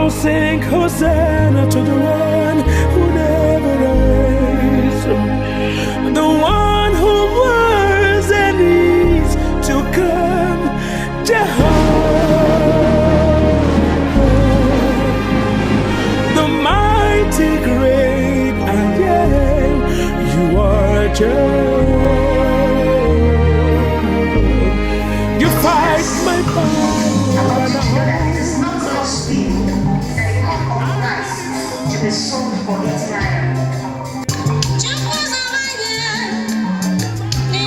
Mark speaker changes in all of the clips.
Speaker 1: Sing Hosanna to the one who never reigns, the one who was and is to come, Jehovah, the mighty great I am. You are Jehovah. You fight my battle.
Speaker 2: The soul for Israel. They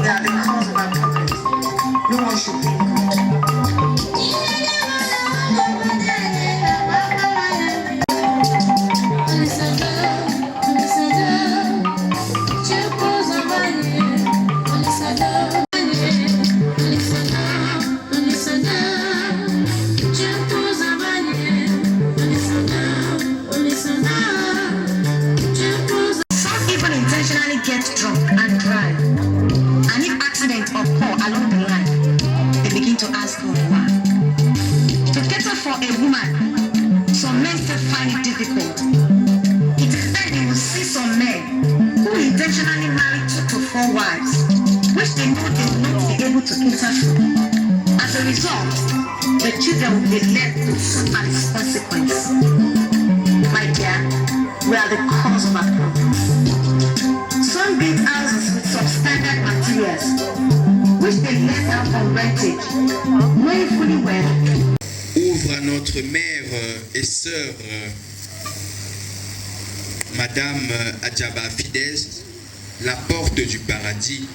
Speaker 2: are the cause of our problems. No one should blame God. Get drunk and drive, and if accident occur along the line, they begin to ask God why. To cater for a woman, some men still find it difficult. It is then you will see some men who intentionally marry 2 to 4 wives, which they know they will not be able to cater for. As a result, the children will be left to suffer its consequence. My dear, we are the cause of our problem. Some build houses with substandard materials, which they let out on rentage, knowing fully well.
Speaker 3: Ouvre à notre mère et sœur, Madame Adjaba Fidesz, la porte du paradis,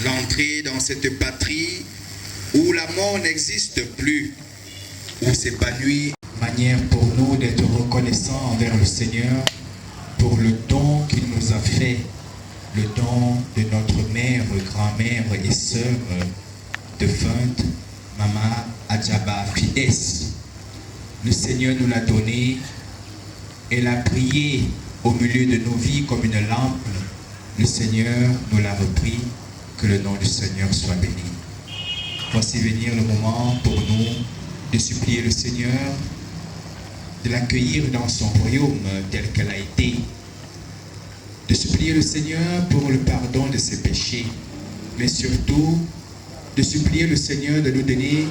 Speaker 3: l'entrée dans cette patrie où la mort n'existe plus, où s'épanouit.
Speaker 4: Manière pour nous d'être reconnaissants envers le Seigneur pour le don qu'il nous a fait, le don de notre mère, grand-mère et sœur défunte, Maman Adjaba Fidesz. Le Seigneur nous l'a donné, elle a brillé au milieu de nos vies comme une lampe. Le Seigneur nous l'a repris, que le nom du Seigneur soit béni. Voici venir le moment pour nous de supplier le Seigneur de l'accueillir dans son royaume tel qu'elle a été, de supplier le Seigneur pour le pardon de ses péchés, mais surtout de supplier le Seigneur de nous donner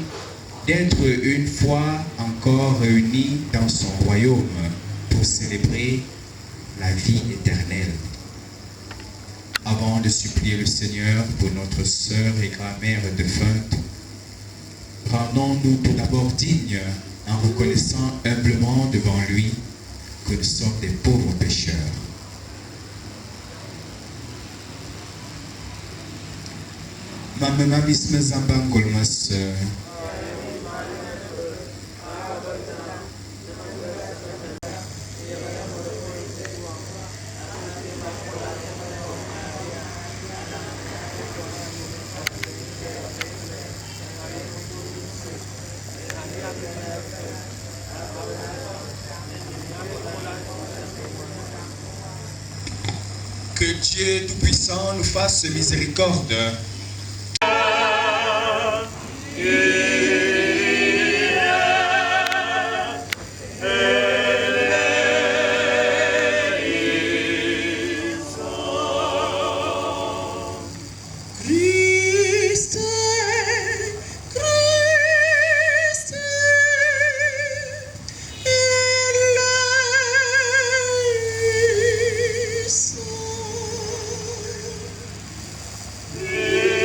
Speaker 4: d'être une fois encore réunis dans son royaume pour célébrer la vie éternelle. Avant de supplier le Seigneur pour notre sœur et grand-mère défunte, rendons-nous tout d'abord dignes en reconnaissant humblement devant lui que nous sommes des pauvres pécheurs. Maman bisme zambangol mas que Dieu Tout-Puissant nous fasse miséricorde.
Speaker 1: Yeah.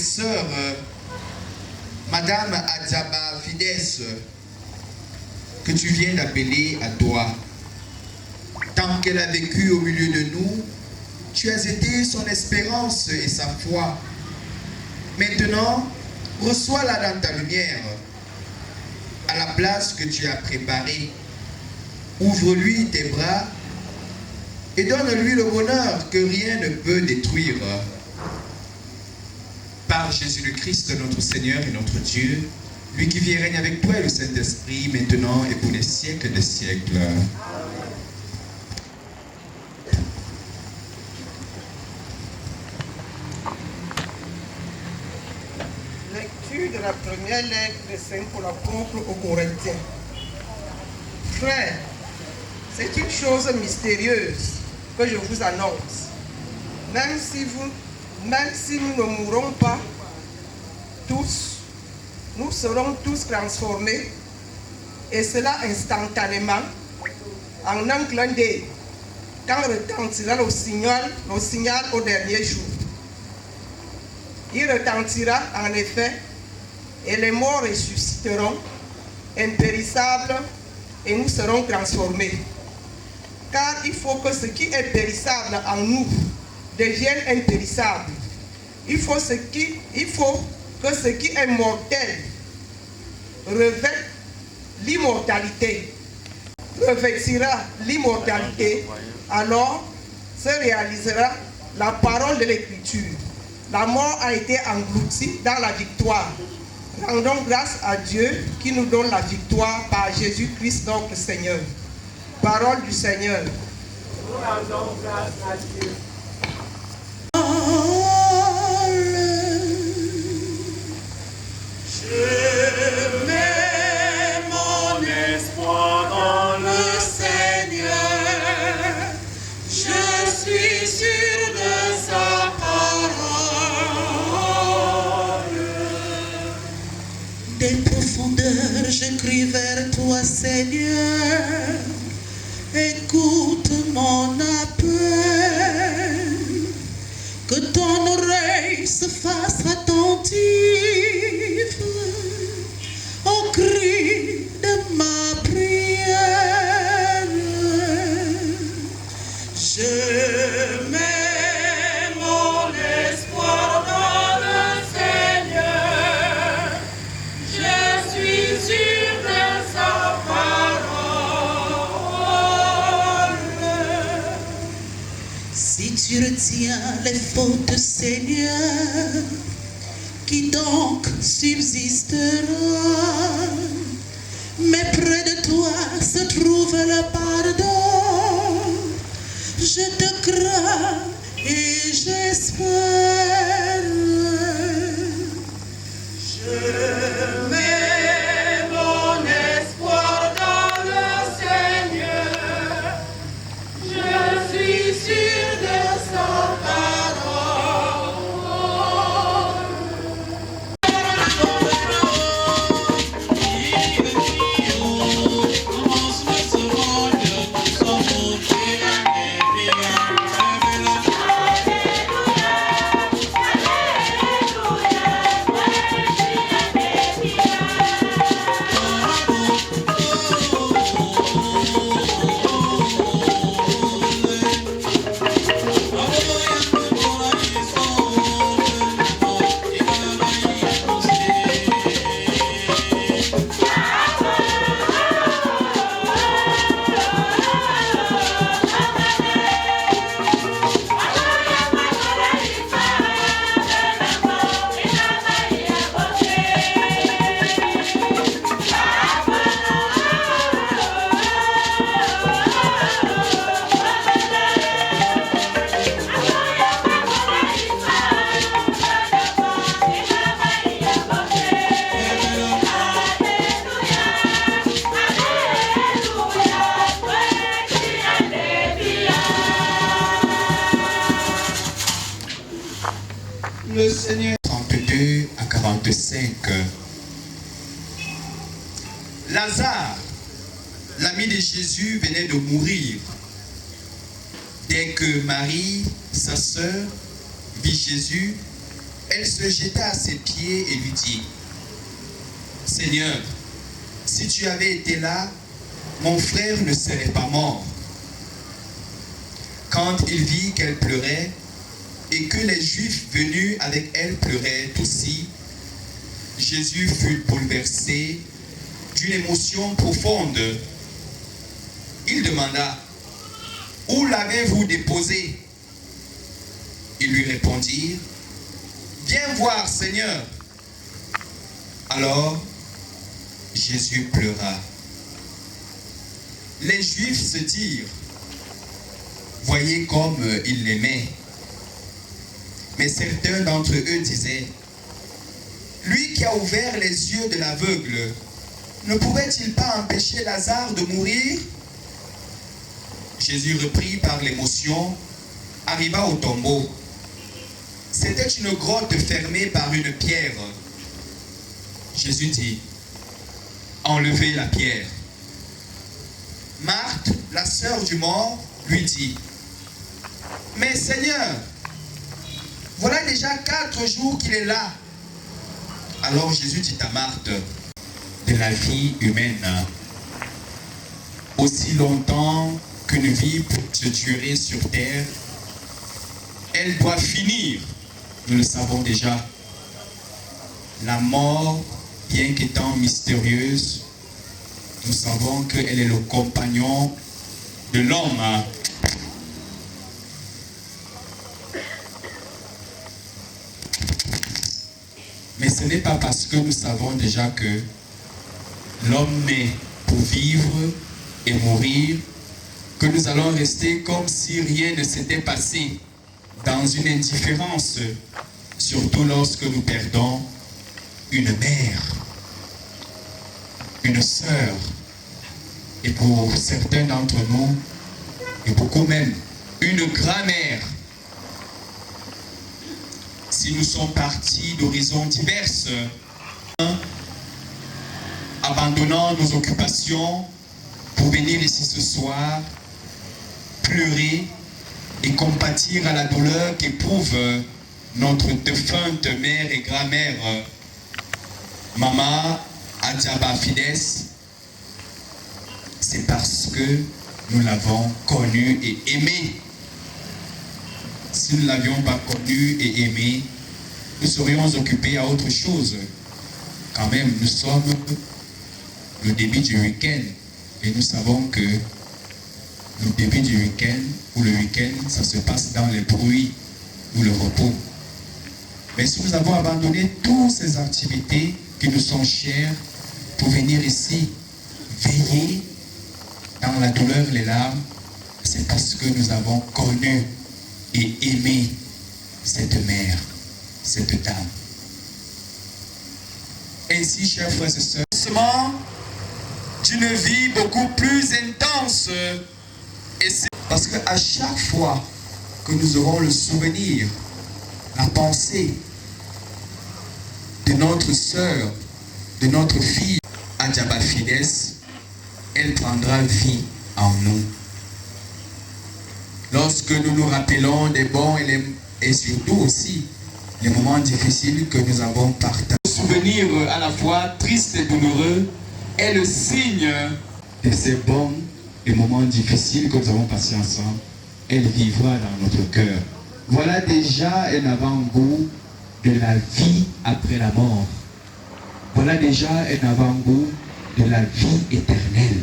Speaker 3: sœur, Madame Adjaba Fides, que tu viens d'appeler à toi. Tant qu'elle a vécu au milieu de nous, tu as été son espérance et sa foi. Maintenant, reçois-la dans ta lumière, à la place que tu as préparée. Ouvre-lui tes bras et donne-lui le bonheur que rien ne peut détruire. Par Jésus-le-Christ, notre Seigneur et notre Dieu, lui qui vit et règne avec toi et le Saint-Esprit, maintenant et pour les siècles des siècles.
Speaker 5: Lecture de la première lettre de Saint Paul apôtre aux Corinthiens. Frères, c'est une chose mystérieuse que je vous annonce. Même si nous ne mourrons pas tous, nous serons tous transformés, et cela instantanément, en un clin d'œil, quand retentira le signal au dernier jour. Il retentira en effet, et les morts ressusciteront, impérissables, et nous serons transformés. Car il faut que ce qui est périssable en nous devienne impérissable. Il faut que ce qui est mortel revêtira l'immortalité. Alors se réalisera la parole de l'Écriture. La mort a été engloutie dans la victoire. Rendons grâce à Dieu qui nous donne la victoire par Jésus-Christ notre Seigneur. Parole du Seigneur.
Speaker 1: Nous rendons grâce à Dieu. Je mets mon espoir dans le Seigneur. Je suis sûr de sa parole.
Speaker 6: Des profondeurs, je crie vers toi, Seigneur. Écoute mon appel. Que ton oreille se fasse attentive au cri de ma prière.
Speaker 1: Je mets mon espoir dans le Seigneur. Je suis sûr de sa parole.
Speaker 6: Si tu retiens les fautes, Seigneur, qui donc subsistera? Mais près de toi se trouve le pardon. Je te crains et j'espère.
Speaker 1: Je mets mon espoir dans le Seigneur. Je suis sûr de sa parole.
Speaker 3: Le Seigneur. 32 à 45. Lazare, l'ami de Jésus, venait de mourir. Dès que Marie, sa sœur, vit Jésus, Elle se jeta à ses pieds et lui dit, « Seigneur, si tu avais été là, mon frère ne serait pas mort. » Quand il vit qu'elle pleurait et que les Juifs venus avec elle pleuraient aussi, Jésus fut bouleversé d'une émotion profonde. Il demanda, « Où l'avez-vous déposé ?» Ils lui répondirent, « Viens voir, Seigneur. » Alors, Jésus pleura. Les Juifs se dirent, « Voyez comme il l'aimait. » Mais certains d'entre eux disaient, « Lui qui a ouvert les yeux de l'aveugle, ne pouvait-il pas empêcher Lazare de mourir ?» Jésus, repris par l'émotion, arriva au tombeau. C'était une grotte fermée par une pierre. Jésus dit, « Enlevez la pierre. » Marthe, la sœur du mort, lui dit, « Mais Seigneur, voilà déjà 4 jours qu'il est là. » Alors Jésus dit à Marthe, « De la vie humaine, aussi longtemps qu'une vie peut se durer sur terre, elle doit finir. Nous le savons déjà. La mort, bien qu'étant mystérieuse, nous savons qu'elle est le compagnon de l'homme. Mais ce n'est pas parce que nous savons déjà que l'homme naît pour vivre et mourir que nous allons rester comme si rien ne s'était passé, dans une indifférence, surtout lorsque nous perdons une mère, une sœur, et pour certains d'entre nous, et beaucoup même, une grand-mère. Si nous sommes partis d'horizons diverses, abandonnant nos occupations pour venir ici ce soir, pleurer et compatir à la douleur qu'éprouve notre défunte mère et grand-mère, Maman Adjaba Fides, c'est parce que nous l'avons connue et aimée. Si nous ne l'avions pas connue et aimée, nous serions occupés à autre chose. Quand même, nous sommes le début du week-end et nous savons que le début du week-end ou le week-end, ça se passe dans les bruits ou le repos. Mais si nous avons abandonné toutes ces activités qui nous sont chères pour venir ici, veiller dans la douleur et les larmes, c'est parce que nous avons connu et aimé cette mère, cette dame. Ainsi, chers frères et sœurs, d'une vie beaucoup plus intense. Et c'est parce qu'à chaque fois que nous aurons le souvenir, la pensée de notre sœur, de notre fille, Adjaba Fides, elle prendra vie en nous. Lorsque nous nous rappelons des bons et surtout aussi les moments difficiles que nous avons partagés. Le souvenir à la fois triste et douloureux est le signe de ces bons et moments difficiles que nous avons passés ensemble. Elle vivra dans notre cœur. Voilà déjà un avant-goût de la vie après la mort. Voilà déjà un avant-goût de la vie éternelle.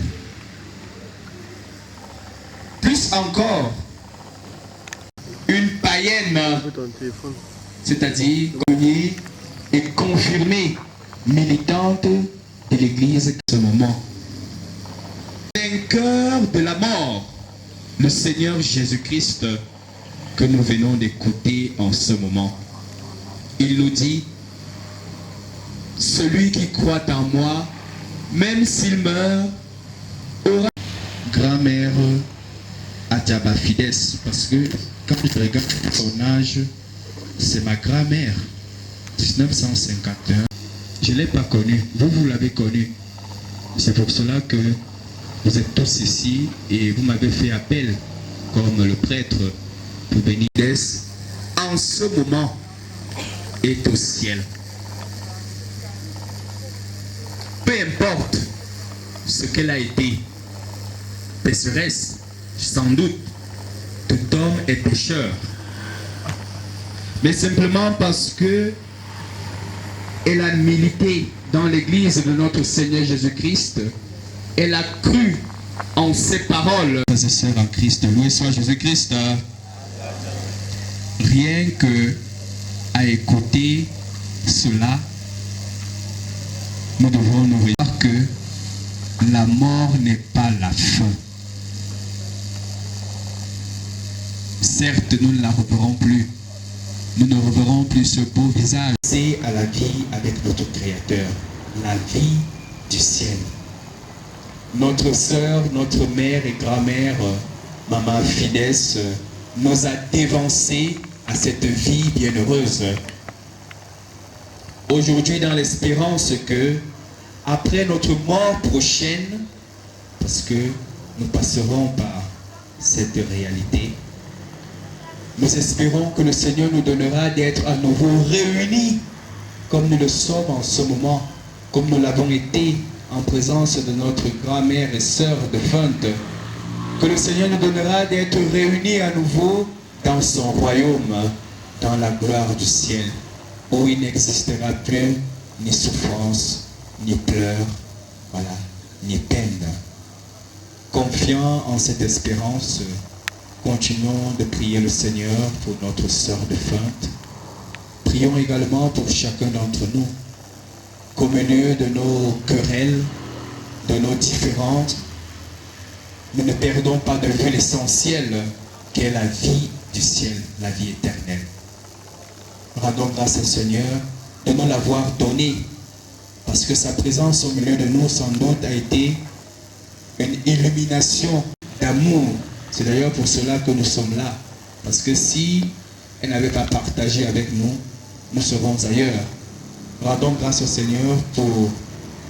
Speaker 3: Plus encore, une païenne, c'est-à-dire connue et confirmée militante de l'Église à ce moment. Vainqueur de la mort, le Seigneur Jésus-Christ que nous venons d'écouter en ce moment. Il nous dit, celui qui croit en moi, même s'il meurt, aura grand-mère Adjaba Fides, parce que quand je regarde son âge, c'est ma grand-mère, 1951. Je ne l'ai pas connue, vous l'avez connue. C'est pour cela que vous êtes tous ici et vous m'avez fait appel comme le prêtre pour venir en ce moment.
Speaker 4: est au ciel. Peu importe ce qu'elle a été, pécheresse, sans doute, tout homme est pécheur. Mais simplement parce que elle a milité dans l'église de notre Seigneur Jésus-Christ, elle a cru en ses paroles. Frères et sœurs en Christ, loué soit Jésus-Christ. Rien que à écouter cela, nous devons nous réjouir que la mort n'est pas la fin. Certes, nous ne la reverrons plus. Nous ne reverrons plus ce beau visage. C'est à la vie avec notre Créateur, la vie du ciel. Notre sœur, notre mère et grand-mère, Maman Fides, nous a dévancés à cette vie bienheureuse. Aujourd'hui, dans l'espérance que, après notre mort prochaine, parce que nous passerons par cette réalité, nous espérons que le Seigneur nous donnera d'être à nouveau réunis comme nous le sommes en ce moment, comme nous l'avons été en présence de notre grand-mère et sœur défunte. Que le Seigneur nous donnera d'être réunis à nouveau dans son royaume, dans la gloire du ciel, où il n'existera plus ni souffrance, ni pleurs, voilà, ni peine. Confiant en cette espérance, continuons de prier le Seigneur pour notre sœur défunte. Prions également pour chacun d'entre nous, qu'au milieu de nos querelles, de nos différentes, nous ne perdons pas de vue l'essentiel qu'est la vie du ciel, la vie éternelle. Rendons grâce au Seigneur de nous l'avoir donné, parce que sa présence au milieu de nous, sans doute, a été une illumination d'amour. C'est d'ailleurs pour cela que nous sommes là. Parce que si elle n'avait pas partagé avec nous, nous serons ailleurs. Rendons grâce au Seigneur pour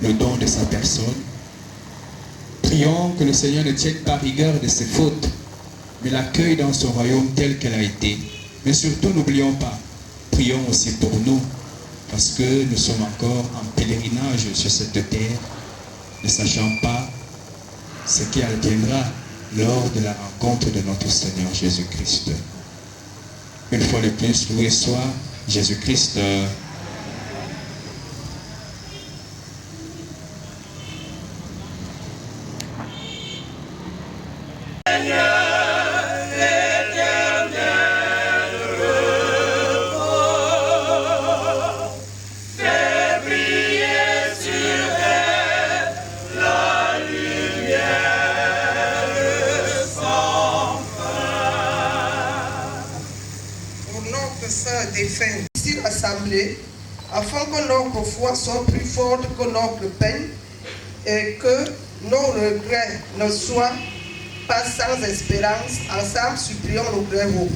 Speaker 4: le don de sa personne. Prions que le Seigneur ne tienne pas rigueur de ses fautes, mais l'accueille dans son royaume tel qu'elle a été. Mais surtout, n'oublions pas, prions aussi pour nous, parce que nous sommes encore en pèlerinage sur cette terre, ne sachant pas ce qui adviendra lors de la rencontre de notre Seigneur Jésus-Christ. Une fois de plus, loué soit Jésus-Christ.
Speaker 5: Ici l'Assemblée, afin que notre foi soit plus forte que notre peine et que nos regrets ne soient pas sans espérance. Ensemble, supplions nos grèves.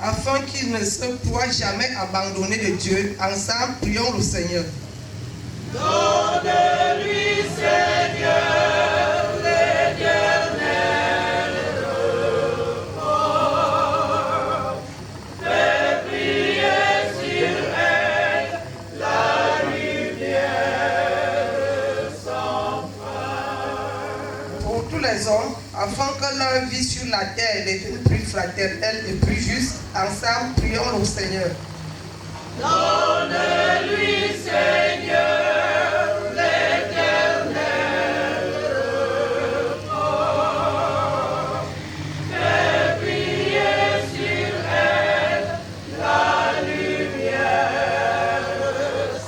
Speaker 5: Afin qu'il ne se soit jamais abandonné de Dieu, ensemble, prions le Seigneur.
Speaker 1: Donne-lui, Seigneur, l'éternel repos. Fais briller sur elle la lumière sans fin.
Speaker 5: Pour tous les hommes, afin que leur vie sur la terre devienne plus fraternelle et plus juste, ensemble, prions le Seigneur.
Speaker 1: Donne-lui, Seigneur, l'éternel repos. Fais briller sur elle la lumière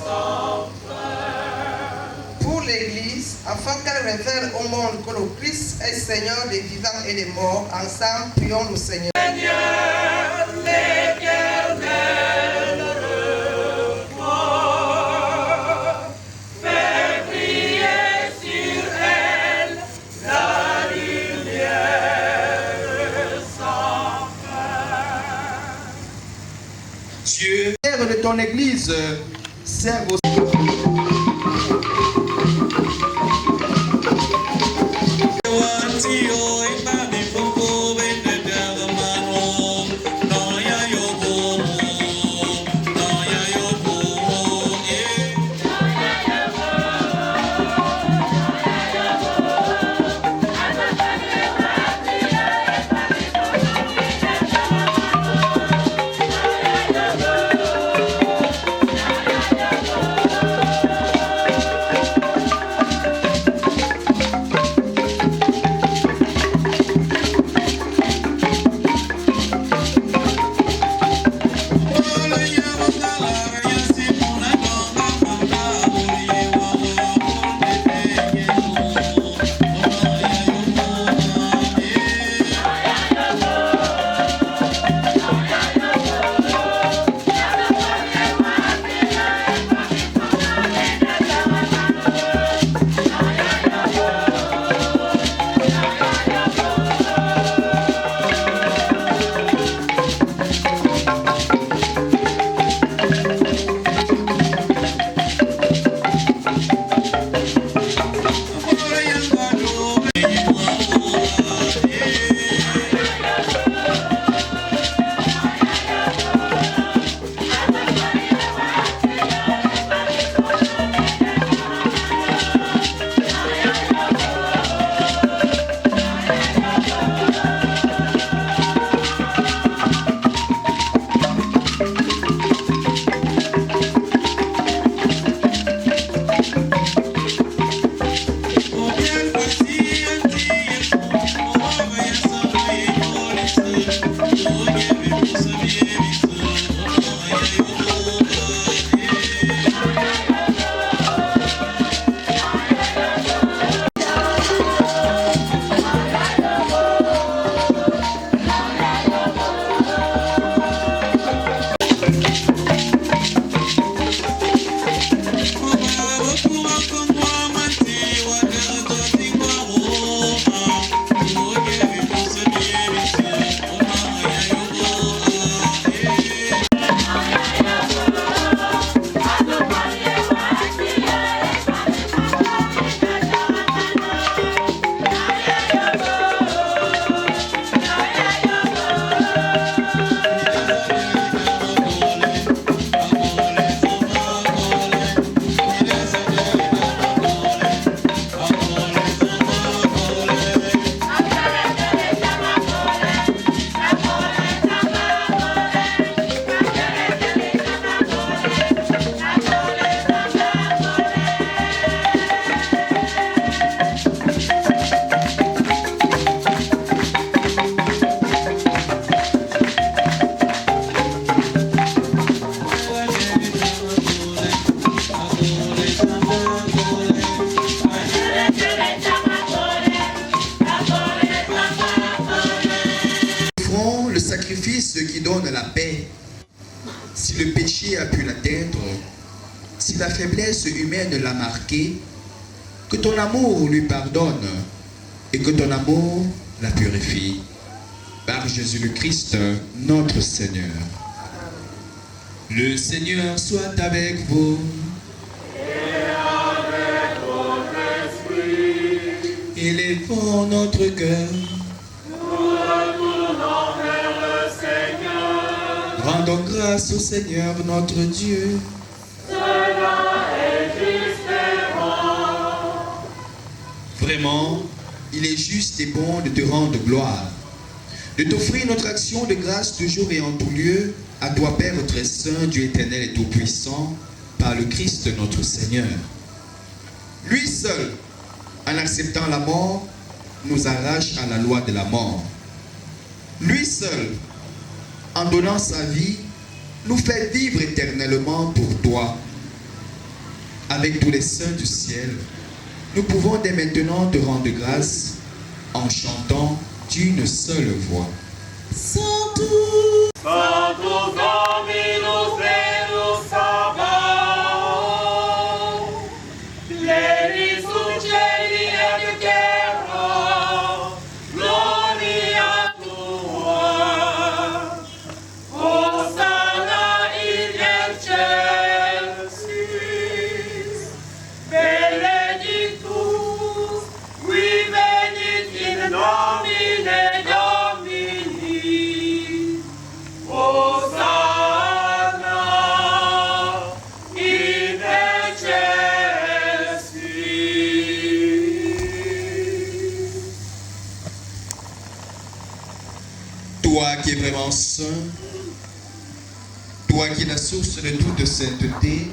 Speaker 1: sans fin.
Speaker 5: Pour l'Église, afin qu'elle révèle au monde que le Christ est Seigneur des vivants et des morts, ensemble, prions le Seigneur.
Speaker 1: Seigneur, l'éternel repos. Fais briller sur elle la lumière sans fin.
Speaker 3: Dieu, de ton Église, serve aussi. Qui donne la paix. Si le péché a pu l'atteindre, si la faiblesse humaine l'a marqué, que ton amour lui pardonne et que ton amour la purifie. Par Jésus le Christ, notre Seigneur. Le Seigneur soit avec vous.
Speaker 1: Et avec votre esprit.
Speaker 3: Élevons notre cœur. Rendons grâce au Seigneur notre Dieu.
Speaker 1: Cela est juste et bon.
Speaker 3: Vraiment, il est juste et bon de te rendre gloire, de t'offrir notre action de grâce toujours et en tout lieu, à toi Père très saint, Dieu éternel et tout-puissant, par le Christ notre Seigneur. Lui seul, en acceptant la mort, nous arrache à la loi de la mort. Lui seul, en donnant sa vie, nous fait vivre éternellement pour toi. Avec tous les saints du ciel, nous pouvons dès maintenant te rendre grâce en chantant d'une seule voix.
Speaker 6: Sanctus,
Speaker 1: Sanctus Dominus Deus Sabaoth, pleni succedi et terra, gloria tua. Hosanna
Speaker 4: qui es vraiment saint, toi qui es la source de toute sainteté,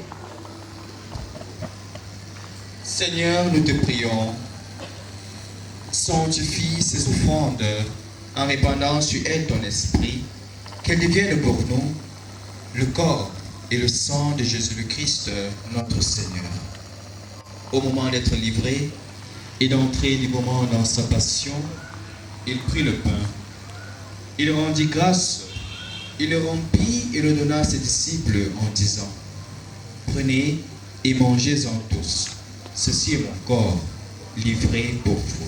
Speaker 4: Seigneur, nous te prions, sanctifie ces offrandes en répandant sur elles ton esprit, qu'elles deviennent pour nous le corps et le sang de Jésus-le-Christ, notre Seigneur. Au moment d'être livré et d'entrer librement dans sa passion, il prit le pain, il rendit grâce, il le rompit et le donna à ses disciples en disant, « Prenez et mangez-en tous, ceci est mon corps livré pour vous. »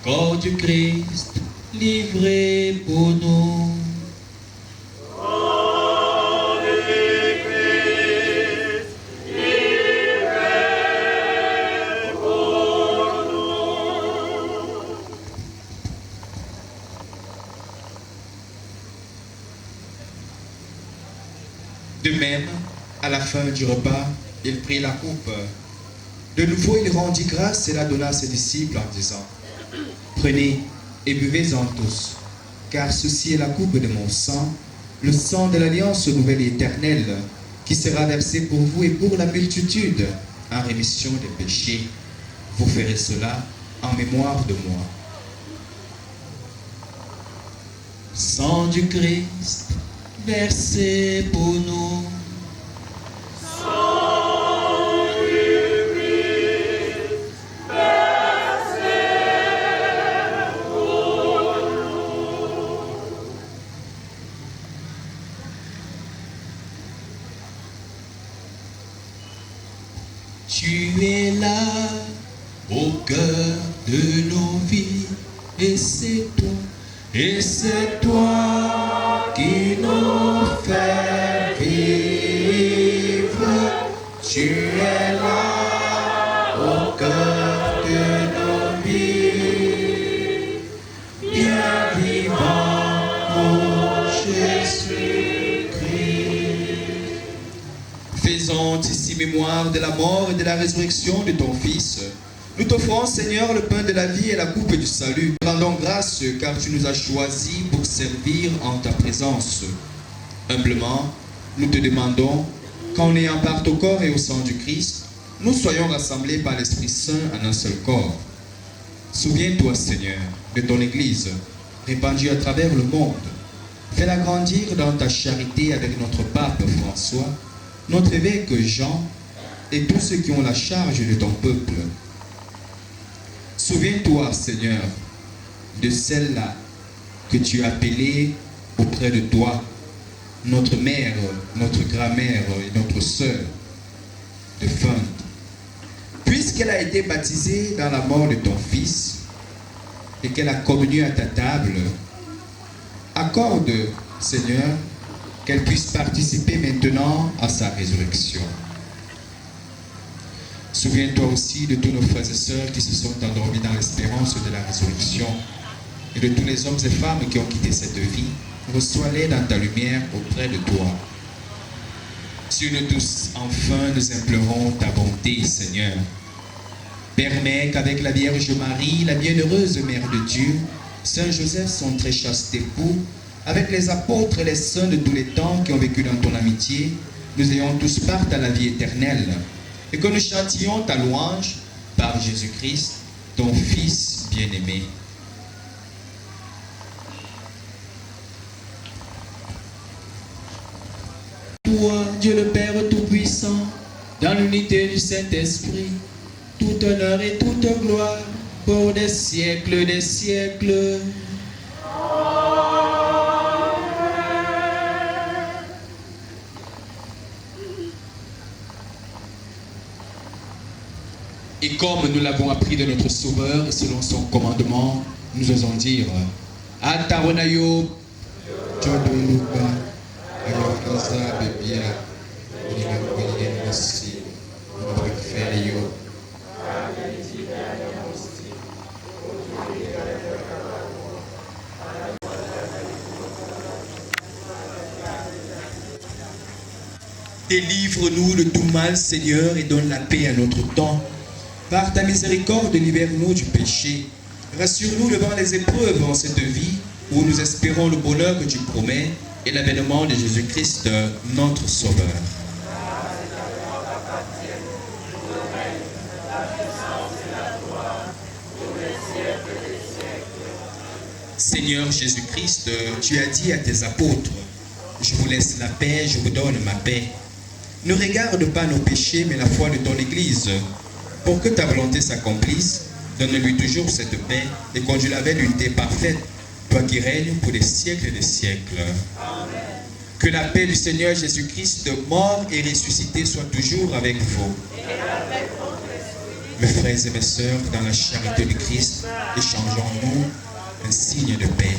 Speaker 4: Corps du Christ, livré pour nous. De même, à la fin du repas, il prit la coupe. De nouveau, il rendit grâce et la donna à ses disciples en disant, « Prenez et buvez-en tous, car ceci est la coupe de mon sang, le sang de l'alliance nouvelle et éternelle, qui sera versé pour vous et pour la multitude en rémission des péchés. Vous ferez cela en mémoire de moi. » Sang du Christ, versé pour nous. Tu es là au cœur de nos vies et c'est toi qui nous fais vivre. Tu es là au cœur de nos vies, bien vivant, ô Jésus-Christ. Faisons ici mémoire de la mort et de la résurrection de ton Fils. Nous t'offrons, Seigneur, le pain de la vie et la coupe du salut. Rendons grâce car tu nous as choisis pour servir en ta présence. Humblement, nous te demandons qu'en ayant part au corps et au sang du Christ, nous soyons rassemblés par l'Esprit Saint en un seul corps. Souviens-toi, Seigneur, de ton Église, répandue à travers le monde. Fais-la grandir dans ta charité avec notre pape François, notre évêque Jean et tous ceux qui ont la charge de ton peuple. Souviens-toi, Seigneur, de celle-là que tu as appelée auprès de toi, notre mère, notre grand-mère et notre sœur défunte. Puisqu'elle a été baptisée dans la mort de ton Fils et qu'elle a communié à ta table, accorde, Seigneur, qu'elle puisse participer maintenant à sa résurrection. Souviens-toi aussi de tous nos frères et sœurs qui se sont endormis dans l'espérance de la résurrection et de tous les hommes et femmes qui ont quitté cette vie. Reçois-les dans ta lumière auprès de toi. Sur nous tous, enfin, nous implorons ta bonté, Seigneur. Permets qu'avec la Vierge Marie, la bienheureuse Mère de Dieu, Saint Joseph, son très chaste époux, avec les apôtres et les saints de tous les temps qui ont vécu dans ton amitié, nous ayons tous part à la vie éternelle, et que nous chantions ta louange par Jésus-Christ, ton Fils bien-aimé. Toi, Dieu le Père Tout-Puissant, dans l'unité du Saint-Esprit, tout honneur et toute gloire pour des siècles des siècles. Et comme nous l'avons appris de notre Sauveur, selon son commandement, nous osons dire Ataronayo, Jodoluba, Ayokaza Bebia, Nigakoye Mosi, Mofeyo. Délivre-nous de tout mal, Seigneur, et donne la paix à notre temps. Par ta miséricorde, libère-nous du péché. Rassure-nous devant les épreuves en cette vie où nous espérons le bonheur que tu promets et l'avènement de Jésus-Christ, notre Sauveur. Seigneur Jésus-Christ, tu as dit à tes apôtres, je vous laisse la paix, je vous donne ma paix. Ne regarde pas nos péchés, mais la foi de ton Église. Pour que ta volonté s'accomplisse, donne-lui toujours cette paix et conduis-la vers l'unité parfaite, toi qui règnes pour des siècles et des siècles. Amen. Que la paix du Seigneur Jésus-Christ, mort et ressuscité, soit toujours avec vous. Mes frères et mes sœurs, dans la charité du Christ, échangeons-nous un signe de paix.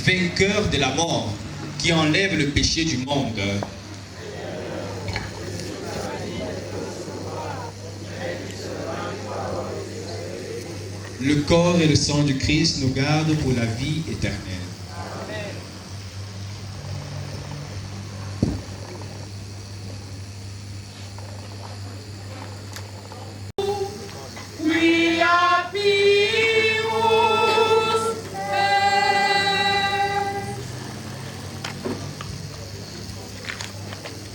Speaker 4: Vainqueur de la mort, qui enlève le péché du monde. Le corps et le sang du Christ nous gardent pour la vie éternelle.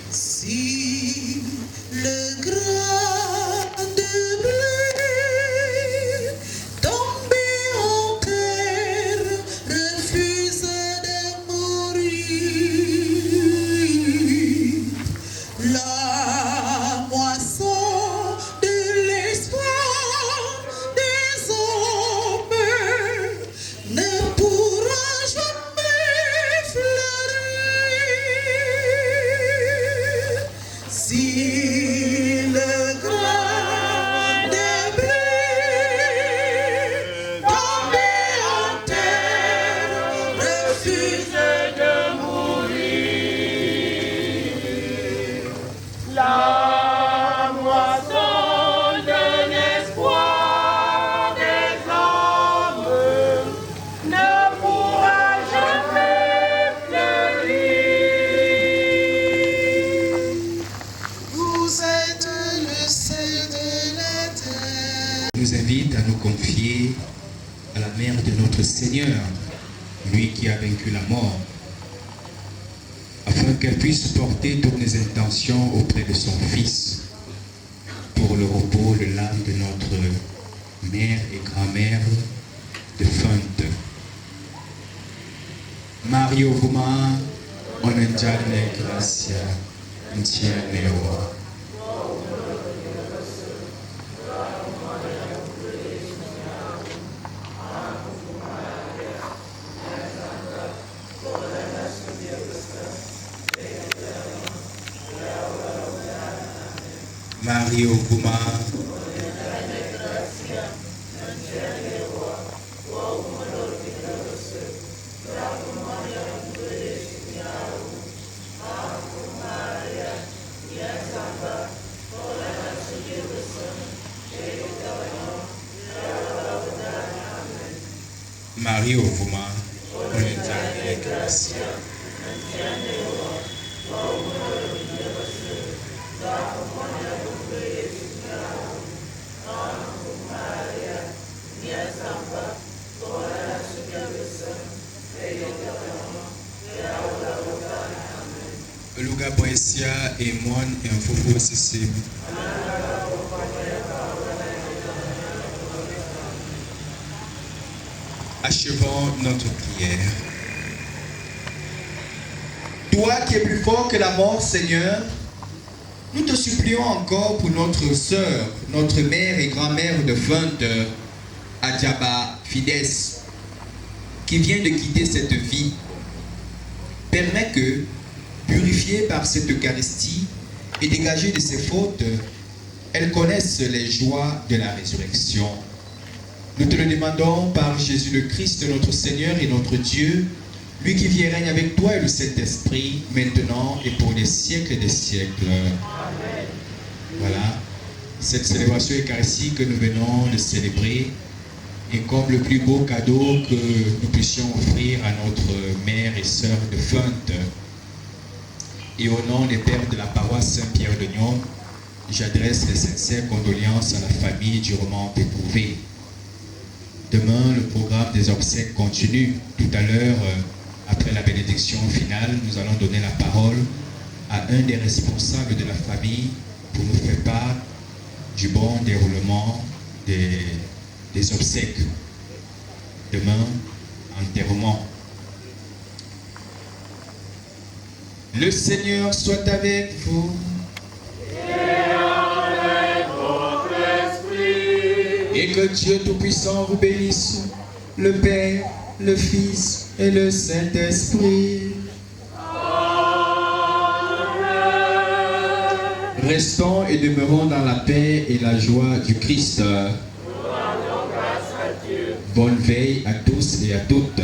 Speaker 6: Si le grain de blé tombé en terre refuse de mourir, la moisson de l'espoir des hommes ne pourra jamais fleurir. Si le grain de blé tombé en terre refuse
Speaker 1: de mourir, la moisson de l'espoir des hommes ne pourra jamais fleurir.
Speaker 6: vous êtes le sel de la terre.
Speaker 4: Nous invite à nous confier à la mère de notre Seigneur, lui qui a vaincu la mort, afin qu'elle puisse porter toutes les intentions auprès de son Fils, pour le repos de l'âme de notre mère et grand-mère défunte. Mario Guma, onenjane gracia, ntianewa. Mario Guma, Mario Guma, onenjane gracia. Moesia et Mon et Mfofo Sissim. Achevons notre prière.
Speaker 3: Toi qui es plus fort que la mort, Seigneur, nous te supplions encore pour notre sœur, notre mère et grand-mère défunte, Adjaba Fides, qui vient de quitter cette vie. Permets que, purifiée par cette Eucharistie et dégagée de ses fautes, elle connaisse les joies de la résurrection. Nous te le demandons par Jésus le Christ, notre Seigneur et notre Dieu, lui qui vit et règne avec toi et le Saint-Esprit, maintenant et pour les siècles des siècles. Amen. Voilà, cette célébration eucharistique que nous venons de célébrer est comme le plus beau cadeau que nous puissions offrir à notre mère et sœur défunte. Et au nom des pères de la paroisse Saint-Pierre de Nyon, j'adresse les sincères condoléances à la famille durement éprouvée. Demain, le programme des obsèques continue. Tout à l'heure, après la bénédiction finale, nous allons donner la parole à un des responsables de la famille pour nous faire part du bon déroulement des obsèques. Demain, enterrement. Le Seigneur soit avec vous. Et que Dieu Tout-Puissant vous bénisse, le Père, le Fils et le Saint-Esprit. Restons et demeurons dans la paix et la joie du Christ. Bonne veille à tous et à toutes.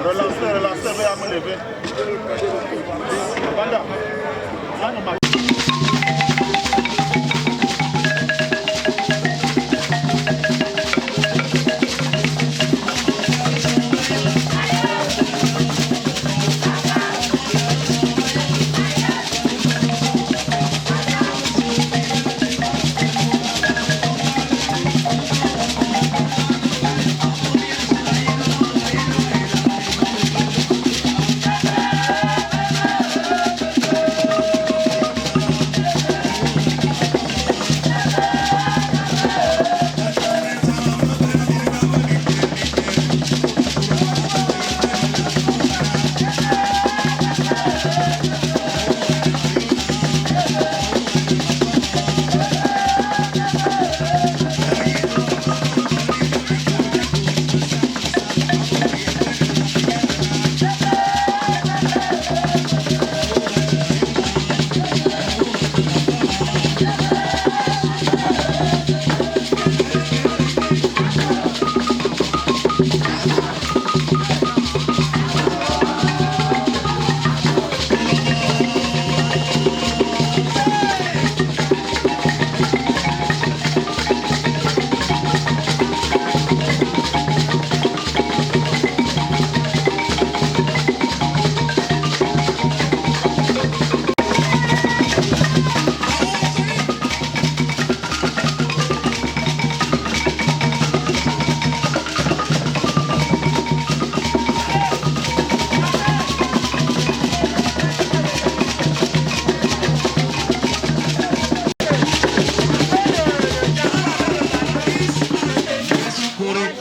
Speaker 1: relancez, veuillez me lever. Vanda.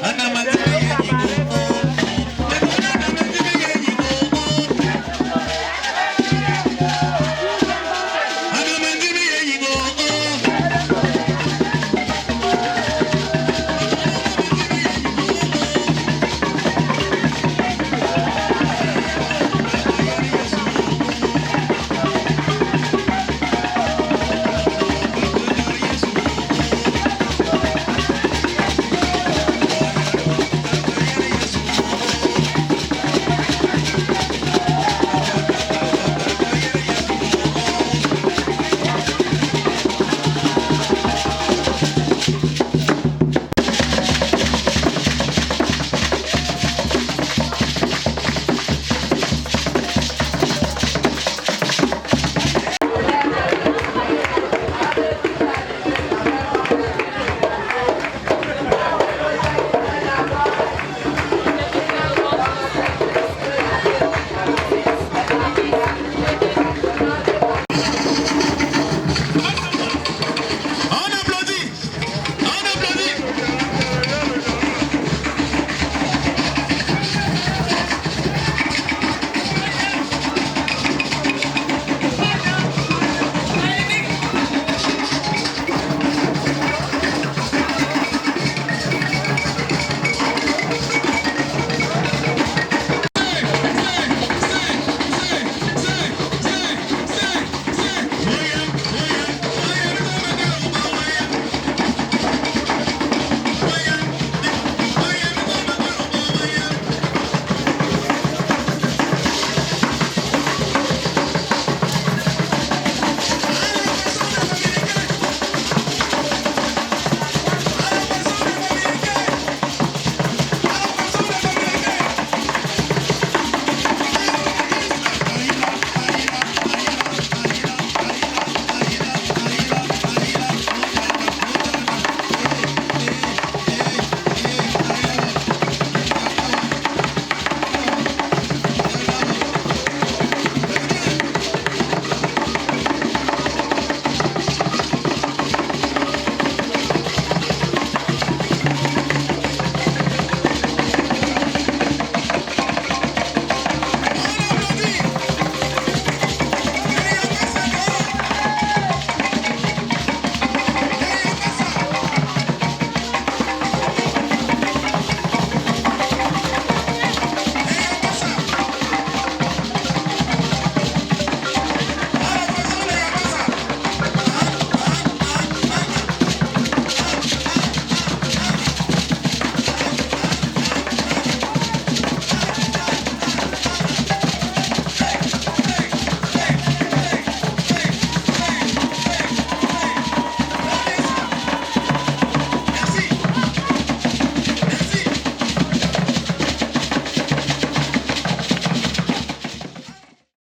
Speaker 6: Ana